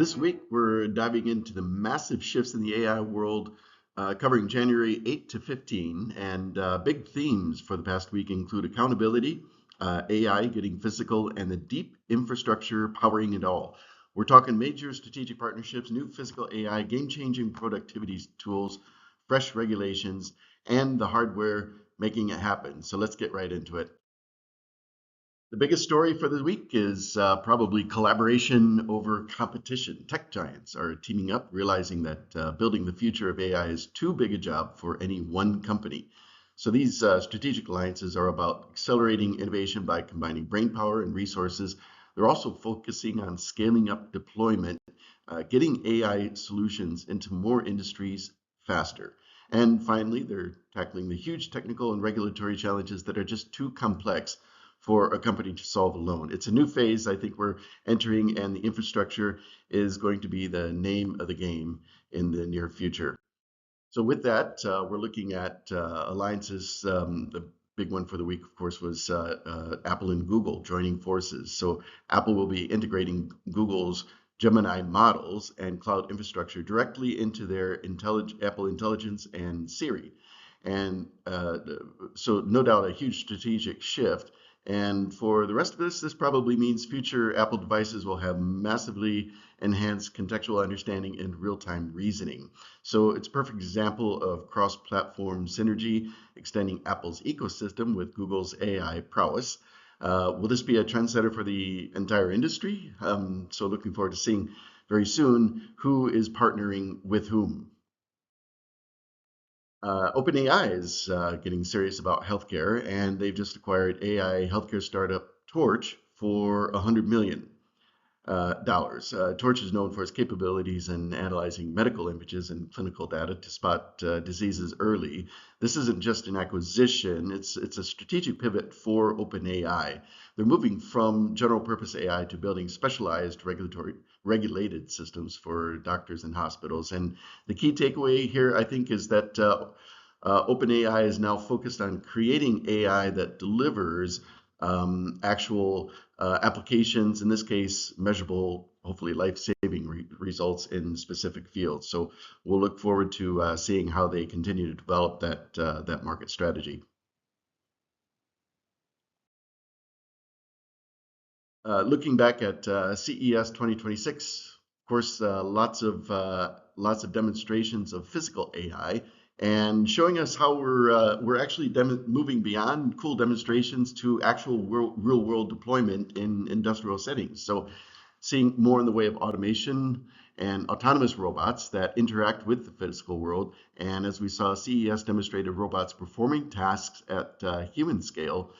This week, we're diving into the massive shifts in the AI world, covering January 8 to 15. And big themes for the past week include accountability, AI getting physical, and the deep infrastructure powering it all. We're talking major strategic partnerships, new physical AI, game changing productivity tools, fresh regulations, and the hardware making it happen. So let's get right into it. The biggest story for the week is probably collaboration over competition. Tech giants are teaming up, realizing that building the future of AI is too big a job for any one company. So these strategic alliances are about accelerating innovation by combining brainpower and resources. They're also focusing on scaling up deployment, getting AI solutions into more industries faster. And finally, they're tackling the huge technical and regulatory challenges that are just too complex for a company to solve alone. It's a new phase I think we're entering, and the infrastructure is going to be the name of the game in the near future. So with that, we're looking at alliances. The big one for the week, of course, was Apple and Google joining forces. So Apple will be integrating Google's Gemini models and cloud infrastructure directly into their Apple Intelligence and Siri. And so no doubt a huge strategic shift. And for the rest of us, this probably means future Apple devices will have massively enhanced contextual understanding and real-time reasoning. So it's a perfect example of cross-platform synergy, extending Apple's ecosystem with Google's AI prowess. Will this be a trendsetter for the entire industry? So looking forward to seeing very soon who is partnering with whom. OpenAI is getting serious about healthcare, and they've just acquired AI healthcare startup Torch for $100 million. Torch is known for its capabilities in analyzing medical images and clinical data to spot diseases early. This isn't just an acquisition, it's a strategic pivot for OpenAI. They're moving from general purpose AI to building specialized regulated systems for doctors and hospitals. And the key takeaway here, I think, is that OpenAI is now focused on creating AI that delivers actual applications, in this case, measurable, hopefully life-saving results in specific fields. So we'll look forward to seeing how they continue to develop that market strategy. Looking back at CES 2026, of course, lots of demonstrations of physical AI and showing us how we're actually moving beyond cool demonstrations to actual real world deployment in industrial settings. So seeing more in the way of automation and autonomous robots that interact with the physical world. And as we saw, CES demonstrated robots performing tasks at human scale,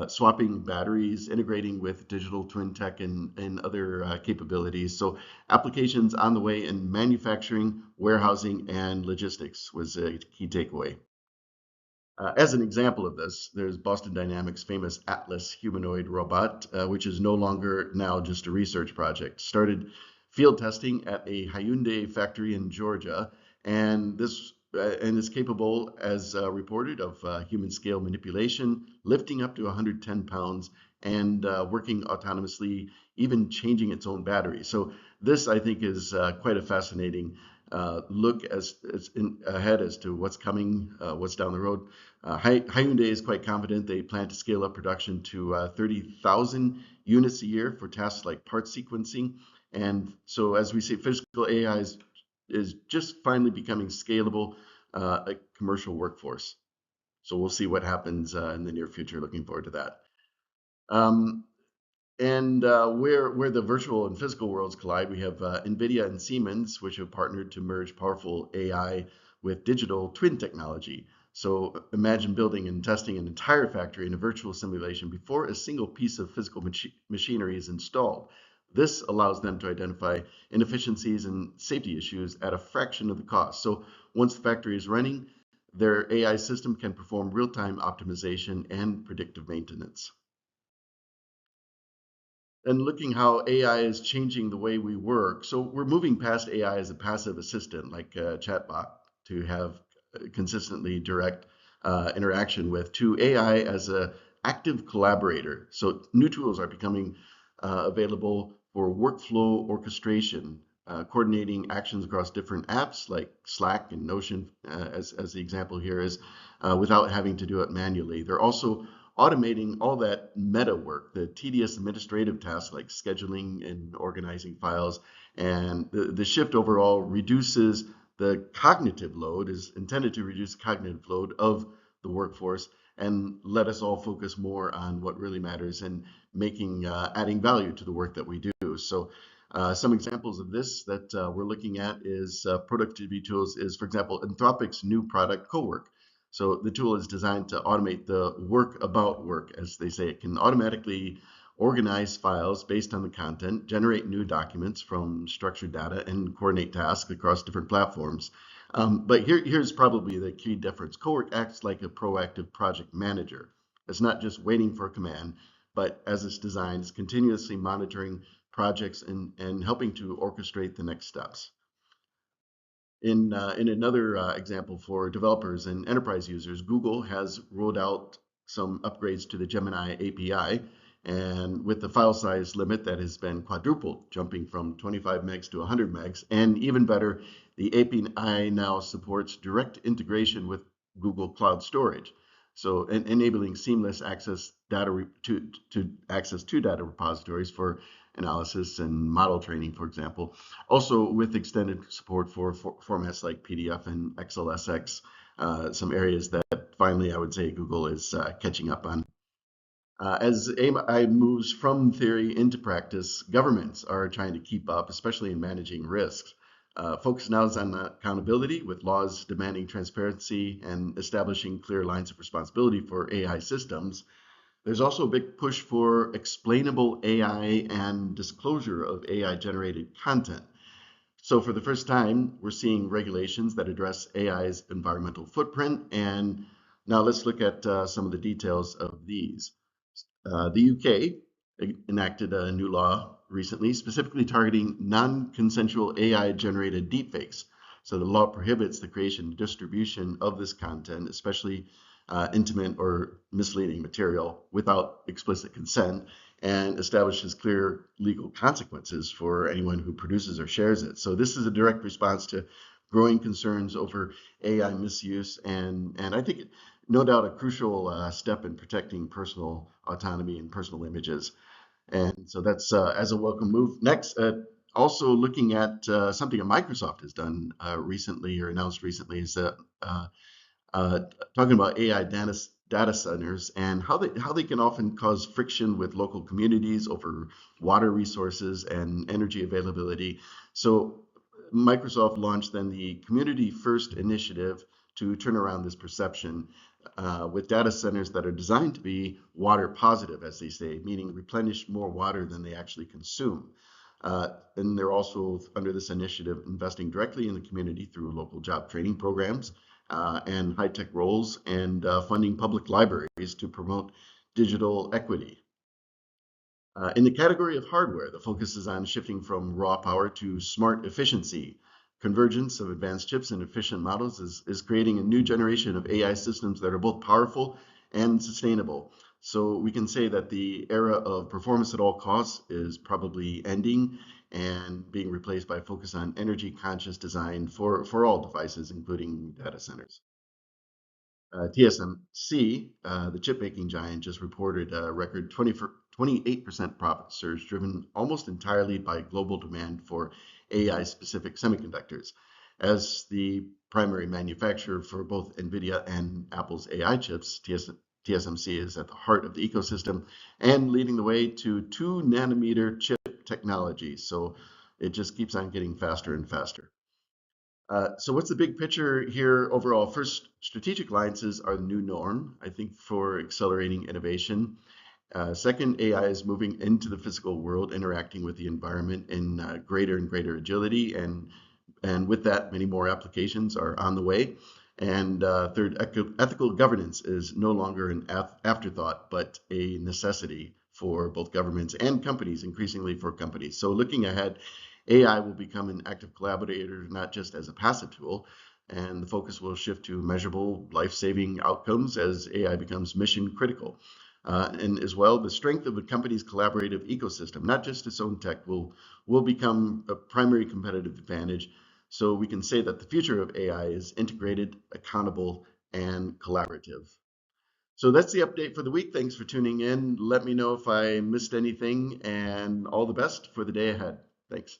swapping batteries, integrating with digital twin tech and other capabilities. So applications on the way in manufacturing, warehousing, and logistics was a key takeaway. As an example of this, there's Boston Dynamics' famous Atlas humanoid robot, which is no longer now just a research project. Started field testing at a Hyundai factory in Georgia, and is capable, as reported, of human scale manipulation, lifting up to 110 pounds, and working autonomously, even changing its own battery. So this, I think, is quite a fascinating look ahead as to what's coming, what's down the road. Hyundai is quite confident they plan to scale up production to 30,000 units a year for tasks like part sequencing. And so, as we see, physical AI is just finally becoming scalable, a commercial workforce. So we'll see what happens in the near future. Looking forward to that. Um, and where the virtual and physical worlds collide, we have NVIDIA and Siemens, which have partnered to merge powerful AI with digital twin technology. So imagine building and testing an entire factory in a virtual simulation before a single piece of physical machinery is installed. This allows them to identify inefficiencies and safety issues at a fraction of the cost. So once the factory is running, their AI system can perform real-time optimization and predictive maintenance. And looking how AI is changing the way we work. So we're moving past AI as a passive assistant, like a chatbot, to have consistently direct interaction with, to AI as a active collaborator. So new tools are becoming available for workflow orchestration, coordinating actions across different apps like Slack and Notion, as the example here is, without having to do it manually. They're also automating all that meta work, the tedious administrative tasks like scheduling and organizing files. And the shift overall reduces the cognitive load, is intended to reduce the cognitive load of the workforce and let us all focus more on what really matters and making adding value to the work that we do. So some examples of this that we're looking at is productivity tools is, for example, Anthropic's new product, Cowork. So the tool is designed to automate the work about work, as they say. It can automatically organize files based on the content, generate new documents from structured data, and coordinate tasks across different platforms. But here's probably the key difference. Cowork acts like a proactive project manager. It's not just waiting for a command, but as it's designed, it's continuously monitoring projects and helping to orchestrate the next steps. In another example for developers and enterprise users, Google has rolled out some upgrades to the Gemini API, and with the file size limit that has been quadrupled, jumping from 25 megs to 100 megs, and even better, the API now supports direct integration with Google Cloud Storage, so enabling seamless access to access to data repositories for analysis and model training, for example. Also, with extended support for formats like PDF and XLSX, some areas that finally I would say Google is catching up on. As AI moves from theory into practice, governments are trying to keep up, especially in managing risks. Focus now is on accountability, with laws demanding transparency and establishing clear lines of responsibility for AI systems. There's also a big push for explainable AI and disclosure of AI generated content. So for the first time, we're seeing regulations that address AI's environmental footprint. And now let's look at some of the details of these. The UK enacted a new law recently, specifically targeting non-consensual AI-generated deepfakes. So the law prohibits the creation and distribution of this content, especially intimate or misleading material, without explicit consent, and establishes clear legal consequences for anyone who produces or shares it. So this is a direct response to growing concerns over AI misuse, and I think no doubt a crucial step in protecting personal autonomy and personal images. And so that's as a welcome move. Next, also looking at something that Microsoft has done recently or announced recently is uh, talking about AI data centers and how they can often cause friction with local communities over water resources and energy availability. So Microsoft launched then the Community First initiative to turn around this perception with data centers that are designed to be water positive, as they say, meaning replenish more water than they actually consume. And they're also, under this initiative, investing directly in the community through local job training programs and high-tech roles and funding public libraries to promote digital equity. In the category of hardware, the focus is on shifting from raw power to smart efficiency. Convergence of advanced chips and efficient models is creating a new generation of AI systems that are both powerful and sustainable. So we can say that the era of performance at all costs is probably ending and being replaced by a focus on energy conscious design for all devices, including data centers. TSMC, the chip making giant, just reported a record 28% profit surge, driven almost entirely by global demand for AI specific semiconductors. As the primary manufacturer for both NVIDIA and Apple's AI chips, TSMC is at the heart of the ecosystem and leading the way to 2 nanometer chip technology. So it just keeps on getting faster and faster. So what's the big picture here overall? First, strategic alliances are the new norm, I think, for accelerating innovation. Second, AI is moving into the physical world, interacting with the environment in greater and greater agility, and with that, many more applications are on the way. And third, ethical governance is no longer an afterthought, but a necessity for both governments and companies, increasingly for companies. So looking ahead, AI will become an active collaborator, not just as a passive tool, and the focus will shift to measurable life-saving outcomes as AI becomes mission critical. And as well, the strength of a company's collaborative ecosystem, not just its own tech, will become a primary competitive advantage. So we can say that the future of AI is integrated, accountable, and collaborative. So that's the update for the week. Thanks for tuning in. Let me know if I missed anything, and all the best for the day ahead. Thanks.